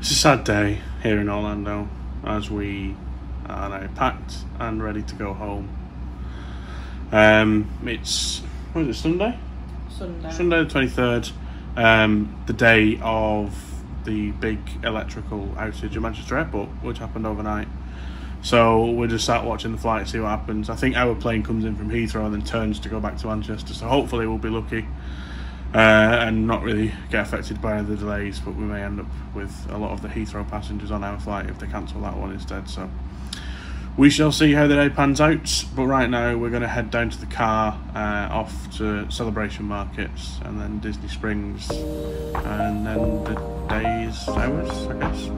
It's a sad day here in Orlando as we are now packed and ready to go home. It's, what is it, Sunday? Sunday the 23rd, the day of the big electrical outage at Manchester Airport, which happened overnight. So we're just sat watching the flight, see what happens. I think our plane comes in from Heathrow and then turns to go back to Manchester, so hopefully we'll be lucky and not really get affected by the delays, but we may end up with a lot of the Heathrow passengers on our flight if they cancel that one instead. So we shall see how the day pans out, but right now we're going to head down to the car, off to Celebration Markets and then Disney Springs, and then the day's ours, I guess.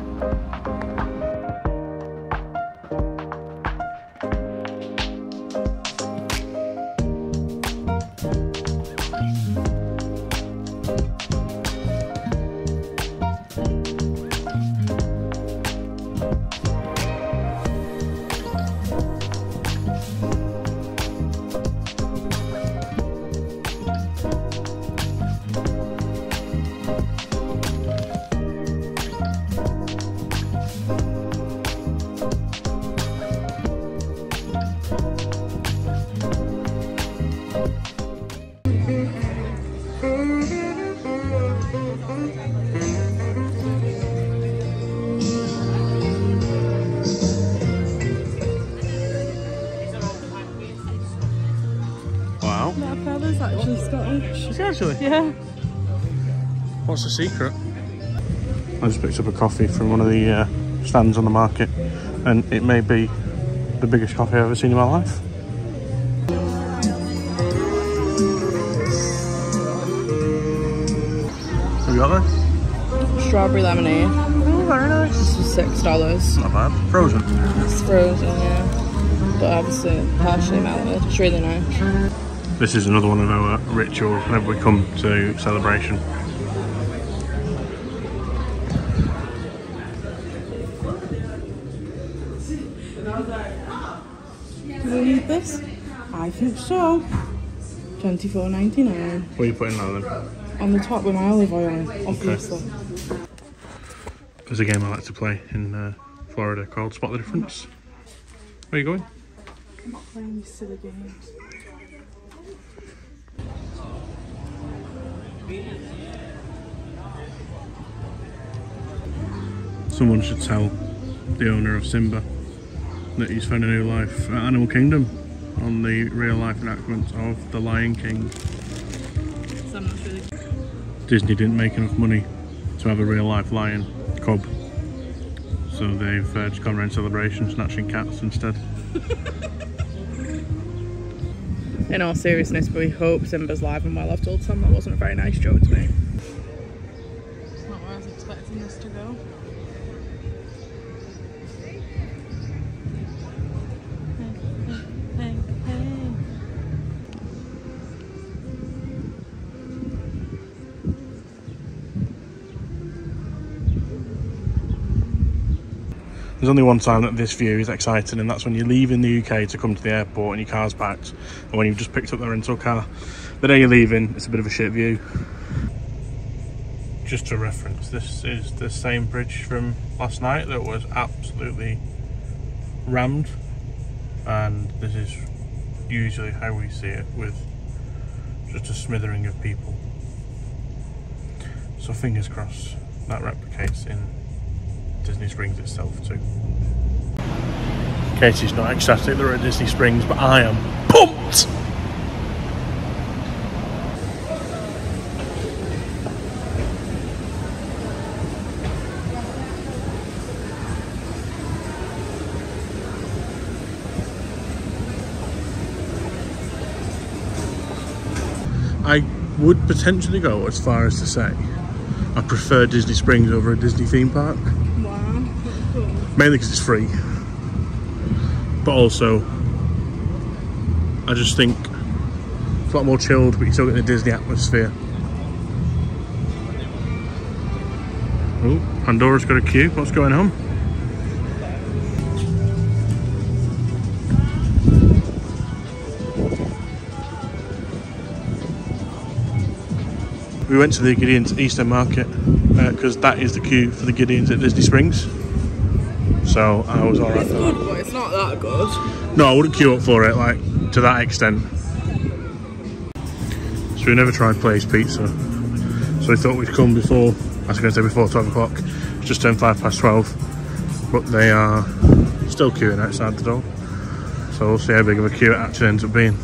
That fella's actually Scottish. Is he actually? Yeah. What's the secret? I just picked up a coffee from one of the stands on the market, and it may be the biggest coffee I've ever seen in my life. What have you got there? Strawberry lemonade. Oh, very nice. This was $6. Not bad. Frozen? It's frozen, yeah. But obviously partially melted. It's really nice. This is another one of our rituals whenever we come to Celebration. Do we need this? I think so. $24.99. What are you putting now then? On the top with my olive oil, obviously. Okay. There's a game I like to play in Florida called Spot the Difference. Where are you going? I'm not playing these silly games. Someone should tell the owner of Simba that he's found a new life at Animal Kingdom on the real life enactment of The Lion King. So I'm not really... Disney didn't make enough money to have a real life lion cub, so they've just gone around Celebration snatching cats instead. In all seriousness, we hope Simba's live and well. I've told Sam that wasn't a very nice joke to me. It's not where I was expecting this to go. Hey. There's only one time that this view is exciting, and that's when you're leaving the UK to come to the airport and your car's packed, and when you've just picked up the rental car. The day you're leaving, it's a bit of a shit view. Just for reference, this is the same bridge from last night that was absolutely rammed, and this is usually how we see it, with just a smattering of people. So fingers crossed that replicates in Disney Springs itself too. Katie's not ecstatic that we're at Disney Springs, but I am pumped! I would potentially go as far as to say I prefer Disney Springs over a Disney theme park. Wow, that's cool. Mainly because it's free. But also, I just think it's a lot more chilled, but you still get the Disney atmosphere. Oh, Pandora's got a queue. What's going on? We went to the Gideon's Easter Market because that is the queue for the Gideons at Disney Springs. So I was alright. It's good, but it's not that good. No, I wouldn't queue up for it, like, to that extent. So we never tried Place Pizza. So we thought we'd come before, I was going to say before 12 o'clock. It's just turned 12:05. But they are still queuing outside the door. So we'll see how big of a queue it actually ends up being.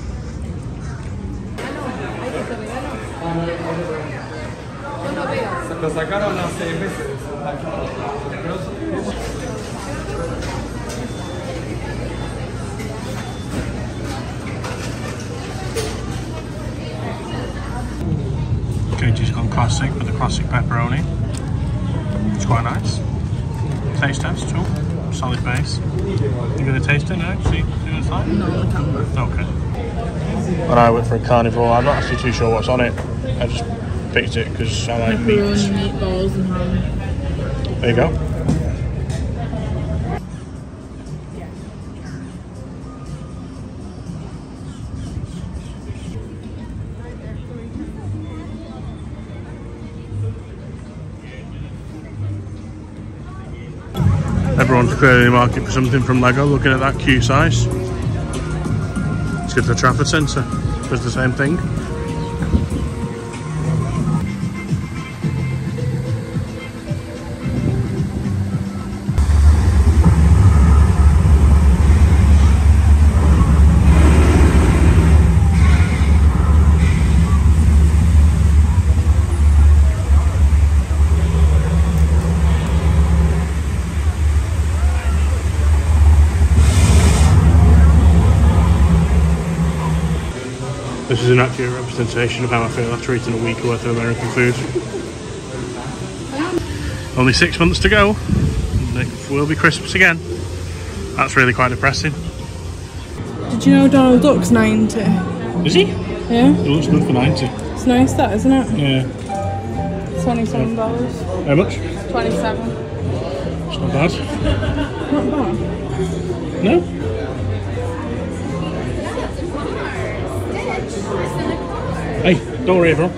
Katie's gone classic with the classic pepperoni. It's quite nice. Taste test, too. Solid base. You gonna taste it now? See what it's like? No, I can't. Okay. And I went for a carnivore. I'm not actually too sure what's on it. I just picked it because I like meat. Meatballs and ham. There you go. Everyone's clearly in the market for something from Lego, looking at that queue size. Let's get to the Trafford Centre. Does the same thing. This is an accurate representation of how I feel after eating a week worth of American food. Only 6 months to go. It will be Christmas again. That's really quite depressing. Did you know Donald Duck's 90? Is he? Yeah. It looks good for 90. It's nice that, isn't it? Yeah. $27. How much? 27. It's not bad. Not bad. No? Hey, don't worry everyone.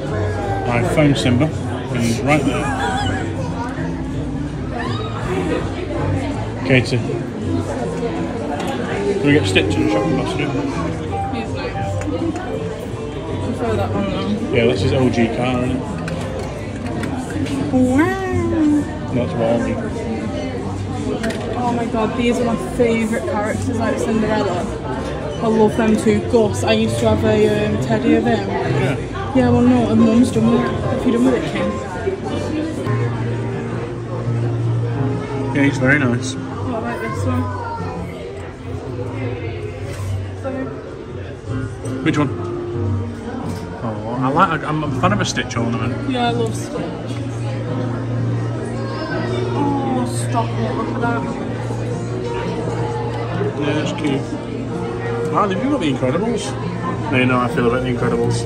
I found Simba. He's right there. Katie. Can we get Stitch in the shopping basket? He's nice. I prefer that one though. Yeah, that's his OG car, isn't it? Wow. That's Wally. Oh my god, these are my favourite characters like Cinderella. I love them too. Gus, I used to have a teddy of him. Yeah. Yeah, well no, and Mum's done with it. Have you done with it, Kim? Yeah, he's very nice. Oh, I like this one. Which one? Oh, I'm a fan of a Stitch ornament. Yeah, I love Stitch. Oh, stop it, look at that. Yeah, it's cute. Wow, have you got the Incredibles? No, you know how I feel about the Incredibles.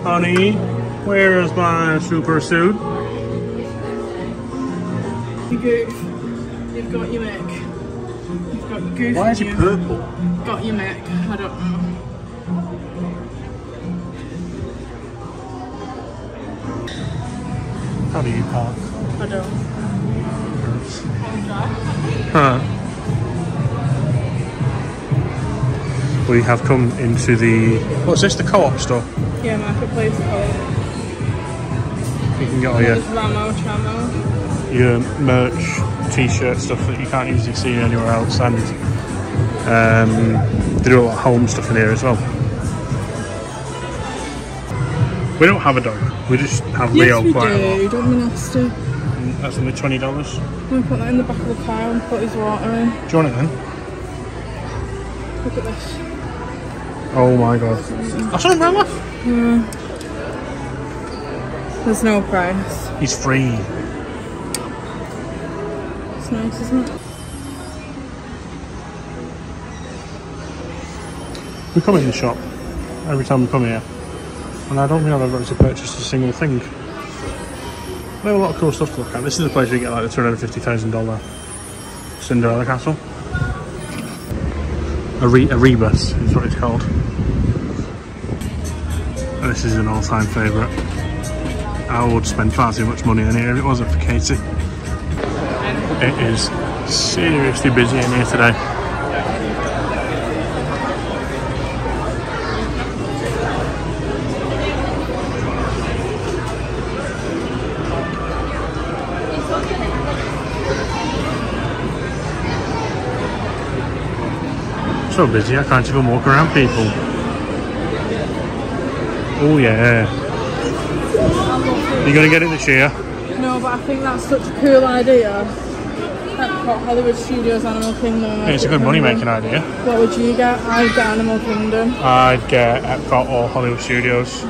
Honey, where is my super suit? You goof. You've got your Mick. You've got your goof. Why is it purple? Got your Mick. I don't know. How do you park? I don't. Huh. We have come into the... What's this? The co-op store? Yeah, Marketplace Co-op. You can get all your Tramo. your merch, t-shirt stuff that you can't usually see anywhere else, and they do a lot of home stuff in here as well. We don't have a dog, we just have Leo quite a lot. Don't be nasty. That's only $20. I'm going to put that in the back of the car and put his water in. Do you want it then? Look at this. Oh my god. That's an umbrella? Yeah. There's no price. He's free. It's nice, isn't it? We come in the shop every time we come here, and I don't think I've ever actually purchased a single thing. We have a lot of cool stuff to look at. This is the place where you get like the $250,000 Cinderella castle. A rebus is what it's called. And this is an all-time favourite. I would spend far too much money in here if it wasn't for Katie. It is seriously busy in here today. So busy, I can't even walk around people. Oh yeah. You gonna get it this year? No, but I think that's such a cool idea. Epcot, Hollywood Studios, Animal Kingdom. It's a good money making idea. What would you get? I'd get Animal Kingdom. I'd get Epcot or Hollywood Studios.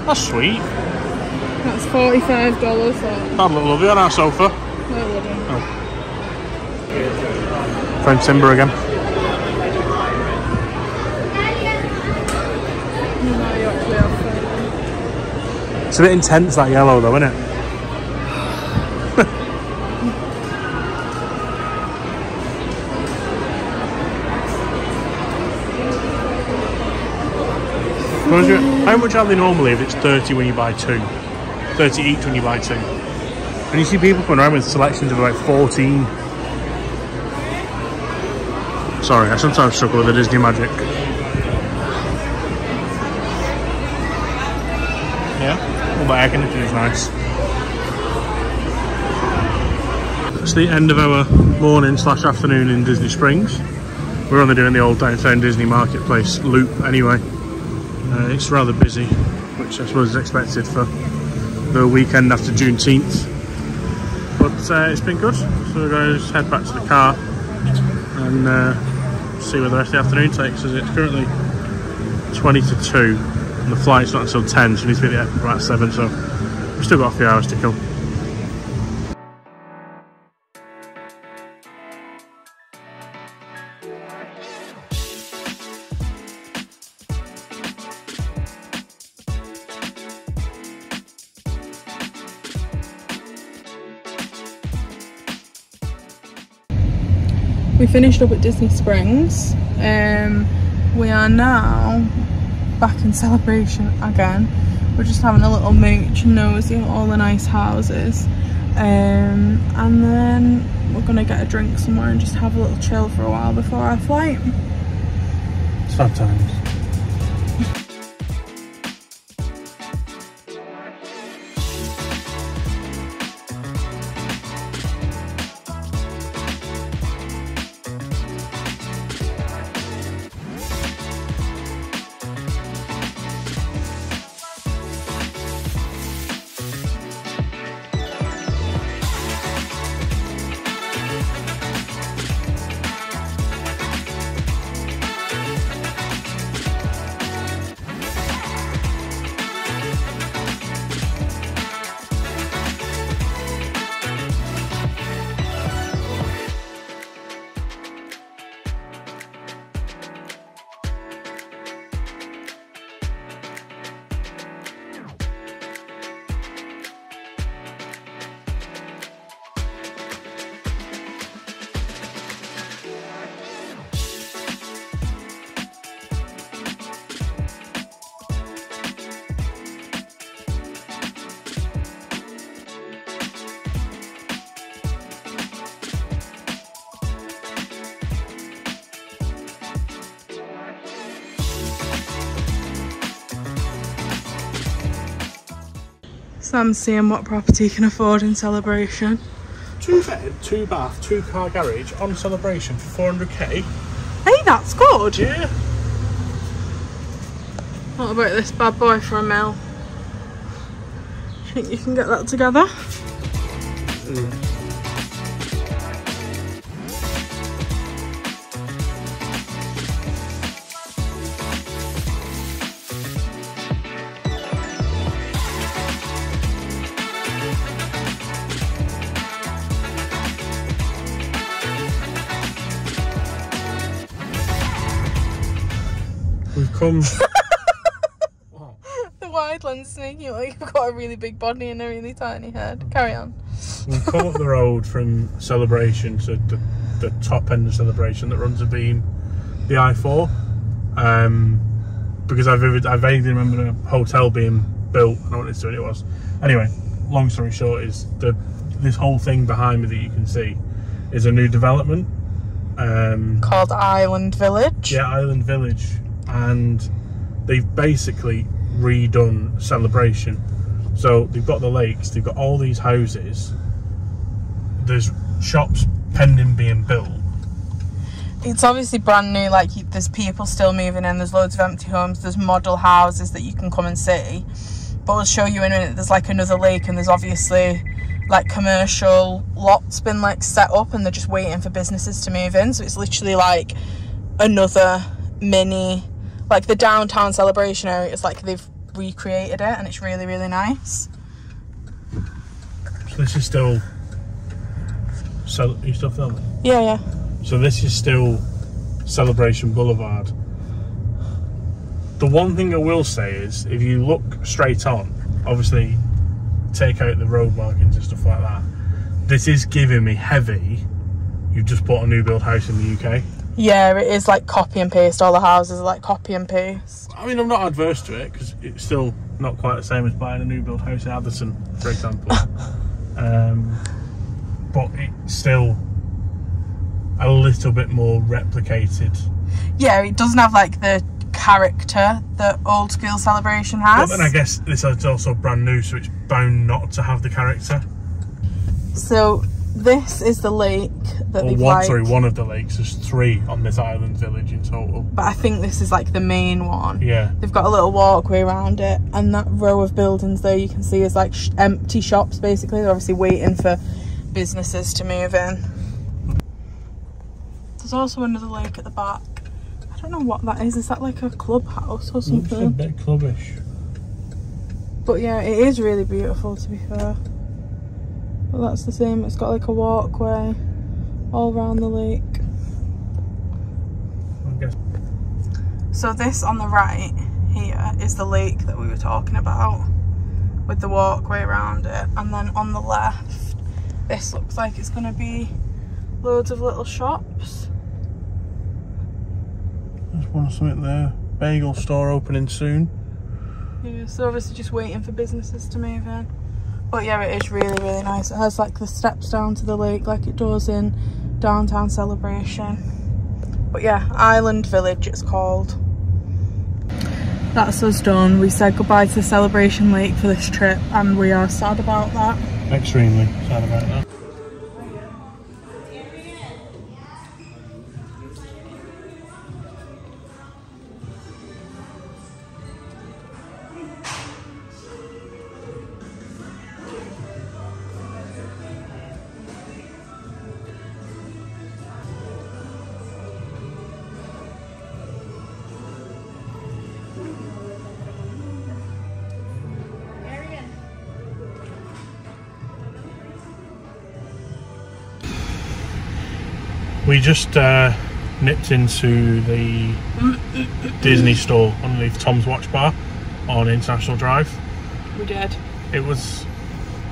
That's sweet. That's $45. That'd look lovely on our sofa. No, it wouldn't. Oh. Found Simba again. It's a bit intense, that yellow though, isn't it? How much are they normally if it's 30 when you buy two? 30 each when you buy two. And you see people coming around with selections of about 14. Sorry, I sometimes struggle with the Disney magic. Yeah, all the air conditioning is nice. It's the end of our morning / afternoon in Disney Springs. We're only doing the old downtown Disney marketplace loop anyway. It's rather busy, which I suppose is expected for the weekend after Juneteenth. But it's been good, so we're going to head back to the car and see where the rest of the afternoon takes us. It's currently 20 to 2 and the flight's not until 10, so we need to be there for about 7, so we've still got a few hours to kill. We finished up at Disney Springs. We are now back in Celebration again. We're just having a little mooch and nosy at all the nice houses. And then we're gonna get a drink somewhere and just have a little chill for a while before our flight. It's fun times. Sam's seeing what property he can afford in Celebration. 2 bed, 2 bath, 2 car garage on Celebration for 400k. Hey, that's good. Yeah. What about this bad boy for $1 mil? Do you think you can get that together? come... The wide lens is making it like you've got a really big body and a really tiny head. Carry on. We've come up the road from Celebration to the top end of Celebration that runs a beam, the I4. Because I vaguely remember a hotel being built. I don't know what it's doing it was. Anyway, long story short is this whole thing behind me that you can see is a new development. Called Island Village. Yeah, Island Village. And they've basically redone Celebration. So they've got the lakes, they've got all these houses, there's shops pending being built. It's obviously brand new, like there's people still moving in, there's loads of empty homes, there's model houses that you can come and see. But we'll show you in a minute, there's like another lake and there's obviously like commercial lots been like set up and they're just waiting for businesses to move in. So it's literally like another mini, like the downtown Celebration area, it's like they've recreated it and it's really, really nice. So this is still... Are you still filming? Yeah, yeah. So this is still Celebration Boulevard. The one thing I will say is, if you look straight on, obviously take out the road markings and stuff like that, this is giving me heavy, you've just bought a new build house in the UK. Yeah, it is like copy and paste, all the houses are like copy and paste. I mean, I'm not adverse to it, because it's still not quite the same as buying a new build house in Atherton, for example. But it's still a little bit more replicated. Yeah, it doesn't have like the character that old school Celebration has. But then I guess this is also brand new, so it's bound not to have the character. So this is the lake that they've one of the lakes. There's 3 on this island village in total. But I think this is like the main one. Yeah. They've got a little walkway around it, and that row of buildings there you can see is like empty shops basically. They're obviously waiting for businesses to move in. There's also another lake at the back. I don't know what that is. Is that like a clubhouse or something? Looks a bit clubbish. But yeah, it is really beautiful to be fair. But that's the same. It's got like a walkway all around the lake. I guess. So this on the right here is the lake that we were talking about with the walkway around it, and then on the left this looks like it's going to be loads of little shops. There's one or something there. Bagel store opening soon. Yeah, so obviously just waiting for businesses to move in. But yeah, it is really, really nice. It has like the steps down to the lake like it does in downtown Celebration. But yeah, Island Village it's called. That's us done. We said goodbye to the Celebration Lake for this trip and we are sad about that. Extremely sad about that. We just nipped into the Disney store underneath Tom's Watch Bar on International Drive. We did. It was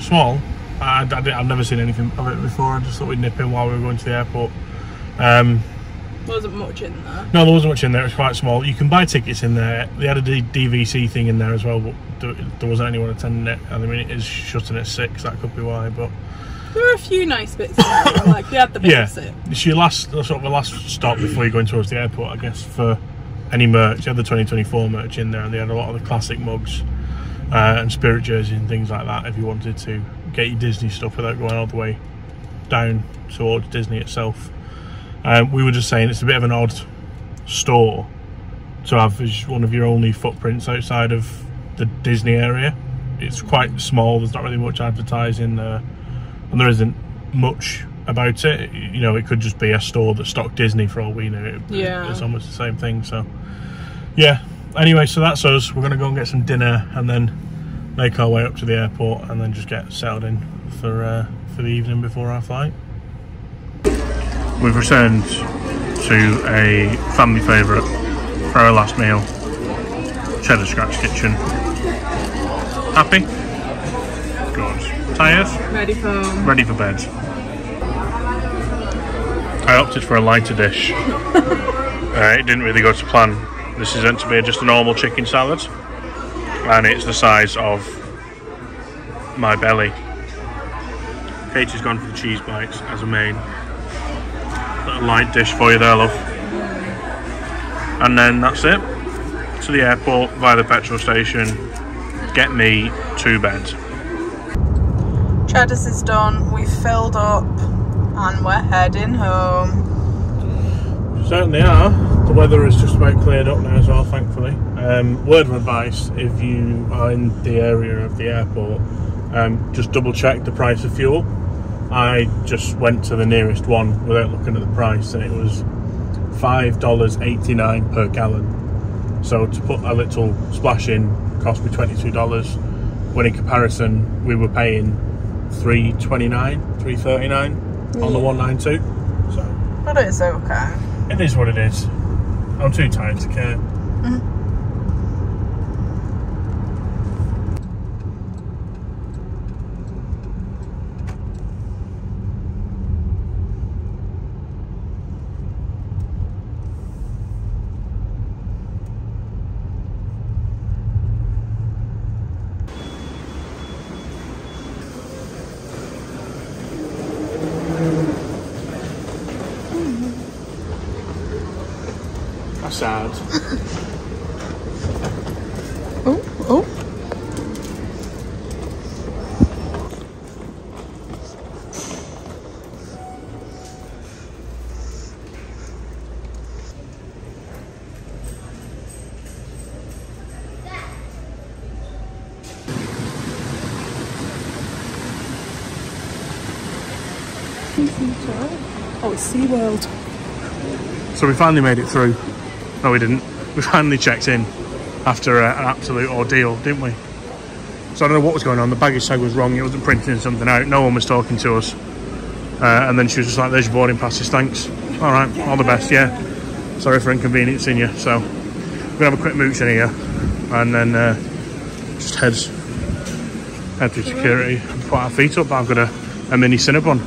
small. I've never seen anything of it before. I just thought we'd nip in while we were going to the airport. There wasn't much in there. No, there wasn't much in there. It was quite small. You can buy tickets in there. They had a DVC thing in there as well, but there wasn't anyone attending it. I mean, it is shutting at 6. That could be why, but... There were a few nice bits in there, like we had the basic. Yeah, it's your last stop before you're going towards the airport, I guess, for any merch. You had the 2024 merch in there, and they had a lot of the classic mugs and spirit jerseys and things like that if you wanted to get your Disney stuff without going all the way down towards Disney itself. We were just saying it's a bit of an odd store to have as one of your only footprints outside of the Disney area. It's quite small, there's not really much advertising there. And there isn't much about it. You know, it could just be a store that stocked Disney for all we know. It's almost the same thing. So, yeah. Anyway, so that's us. We're going to go and get some dinner and then make our way up to the airport and then just get settled in for the evening before our flight. We've returned to a family favourite for our last meal. Cheddar Scratch Kitchen. Happy? Good. Tired? Ready for bed. I opted for a lighter dish. It didn't really go to plan. This is meant to be just a normal chicken salad, and it's the size of my belly. Katie's gone for the cheese bites as a main. Little light dish for you there, love. And then that's it. To the airport via the petrol station. Get me to bed. Cheddar's is done. We've filled up and we're heading home. Certainly are. The weather is just about cleared up now as well, thankfully. Word of advice, if you are in the area of the airport, just double check the price of fuel. I just went to the nearest one without looking at the price, and it was $5.89 per gallon. So to put a little splash in cost me $22, when in comparison we were paying $3.29, $3.39 on the 192. So, but it's okay. It is what it is. I'm too tired to care. Sad. Oh. Oh, it's SeaWorld. So we finally made it through. No, we didn't. We finally checked in after an absolute ordeal, didn't we? So I don't know what was going on. The baggage tag was wrong. It wasn't printing something out. No one was talking to us. And then she was just like, there's your boarding passes, thanks. All right, all the best, yeah. Sorry for inconveniencing you. So we're going to have a quick mooch in here and then just head through security and put our feet up. I've got a mini Cinnabon.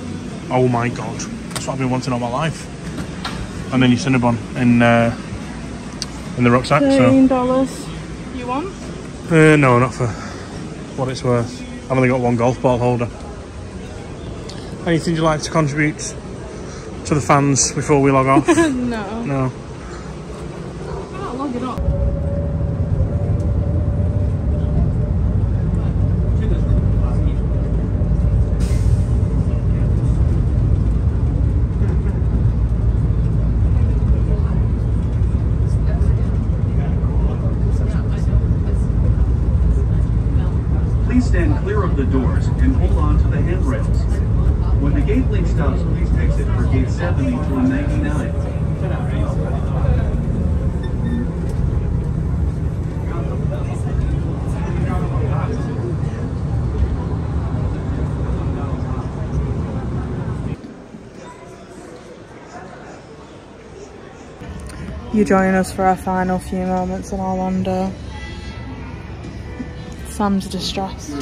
Oh my God. That's what I've been wanting all my life. A mini Cinnabon in the rucksack. $13 you want? No, not for what it's worth. I've only got one golf ball holder. Anything you'd like to contribute to the fans before we log off? No. No. I'll log it up. Please stand clear of the doors and hold on to the handrails. When the gate leak stops, please exit for gate 70 through 99. You join us for our final few moments in Orlando. Sam's distressed.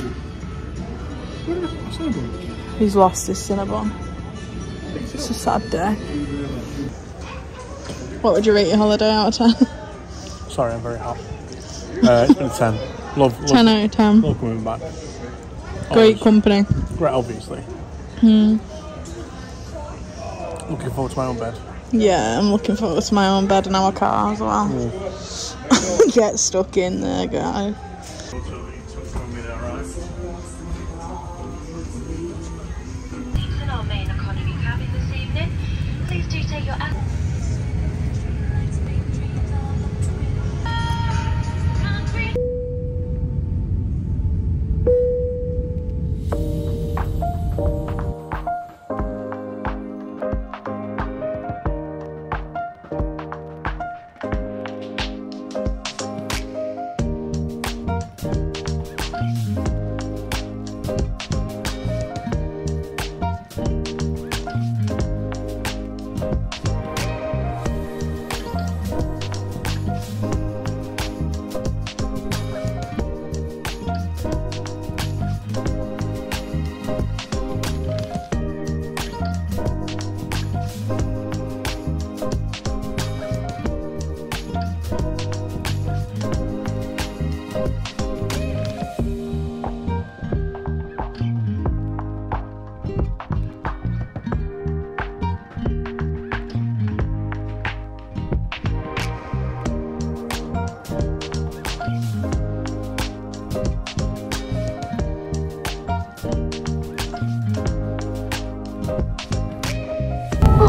He's lost his Cinnabon. It's a sad day. What would you rate your holiday out of 10? Sorry, I'm very hot. It's been a 10. Love 10 out of 10. Love coming back. Great company. Great, obviously. Looking forward to my own bed. Yeah, I'm looking forward to my own bed and our car as well. Get stuck in there, guys. Our main economy cabin this evening. Please do take your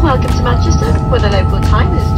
welcome to Manchester, where the local time is